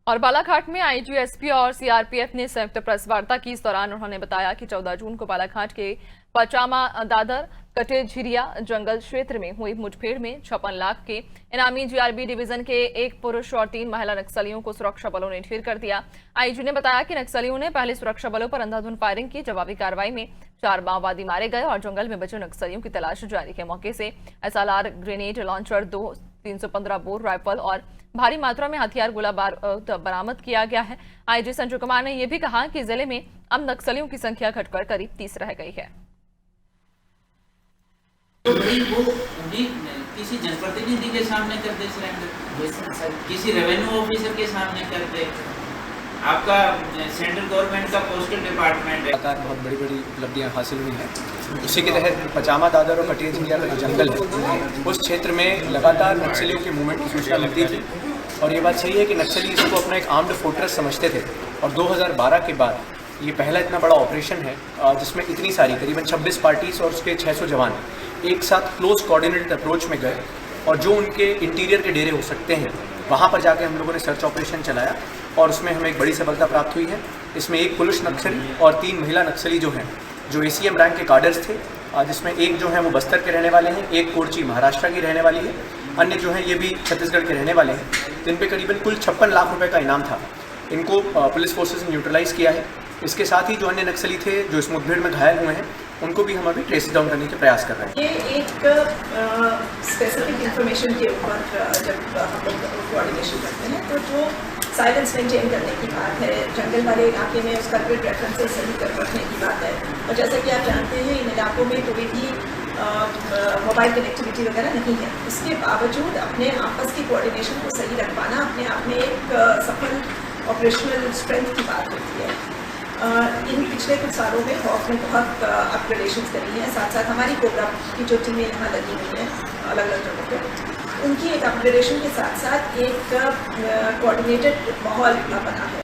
और बालाघाट में आईजी, और सीआरपीएफ ने संयुक्त प्रेस वार्ता की। इस दौरान उन्होंने बताया कि 14 जून को बालाघाट के पचामा दादर कटेझिरिया जंगल क्षेत्र में हुई मुठभेड़ में 56 लाख के इनामी जीआरबी डिवीजन के एक पुरुष और 3 महिला नक्सलियों को सुरक्षा बलों ने ढेर कर दिया। आईजी ने बताया कि नक्सलियों ने पहले सुरक्षा बलों पर अंधाधुंध फायरिंग की। जवाबी कार्रवाई में 4 माओवादी मारे गए और जंगल में बचे नक्सलियों की तलाश जारी है। मौके से SLR grenade launcher 2 315 bore rifle और भारी मात्रा में हथियार गोला बारूद बरामद किया गया है। आईजी संजय कुमार ने यह भी कहा कि जिले में अब नक्सलियों की संख्या घटकर करीब 30 रह गई है। तो वो भी किसी जनप्रतिनिधि के सामने कर दे सरेंडर, किसी रेवेन्यू ऑफिसर के सामने कर दे। आपका सेंट्रल गवर्नमेंट का पोस्टल डिपार्टमेंट है। लगातार बहुत बड़ी बड़ी उपलब्धियां हासिल हुई हैं। उसी के तहत पचामा दादर और कटेझिरिया का जो जंगल है उस क्षेत्र में लगातार नक्सलियों के मूवमेंट की सूचना मिलती थी। और ये बात सही है कि नक्सली इसको अपना एक आर्म्ड फोर्ट्रेस समझते थे। और 2012 के बाद ये पहला इतना बड़ा ऑपरेशन है जिसमें इतनी सारी करीबन 26 पार्टीज और उसके 600 जवान एक साथ क्लोज कोऑर्डिनेटेड अप्रोच में गए और जो उनके इंटीरियर के डेरे हो सकते हैं वहाँ पर जाके हम लोगों ने सर्च ऑपरेशन चलाया और उसमें हमें एक बड़ी सफलता प्राप्त हुई है। इसमें एक पुरुष नक्सली और 3 महिला नक्सली जो हैं जो ACM रैंक के कार्डर्स थे, जिसमें एक जो है वो बस्तर के रहने वाले हैं, एक कोरची महाराष्ट्र की रहने वाली है, अन्य जो है ये भी छत्तीसगढ़ के रहने वाले हैं। जिन पे करीबन कुल 56 लाख रुपए का इनाम था। इनको पुलिस फोर्सेस ने न्यूट्रलाइज किया है। इसके साथ ही जो अन्य नक्सली थे जो इस मुठभेड़ में घायल हुए हैं उनको भी हम अभी ट्रेस डाउन करने के प्रयास कर रहे हैं। ये एक स्पेसिफिक इंफॉर्मेशन के ऊपर जब हम लोग कोऑर्डिनेशन करते हैं तो जो साइलेंस मेंटेन करने की बात है, जंगल वाले इलाके में उसका ग्रिड रेफरेंसेस सही कर रखने की बात है। और जैसा कि आप जानते हैं इन इलाकों में कोई भी मोबाइल कनेक्टिविटी वगैरह नहीं है। इसके बावजूद अपने आपस की कोऑर्डिनेशन को सही रख पाना अपने आप में एक सफल ऑपरेशनल स्ट्रेंथ की बात होती है। इन पिछले कुछ सालों में खौफ ने बहुत अपग्रेडेशंस करी हैं। साथ साथ हमारी कोबरा की जो टीमें यहाँ लगी हुई हैं अलग अलग जगहों पर, उनकी एक अपग्रेडेशन के साथ साथ एक कोऑर्डिनेटेड माहौल बना है।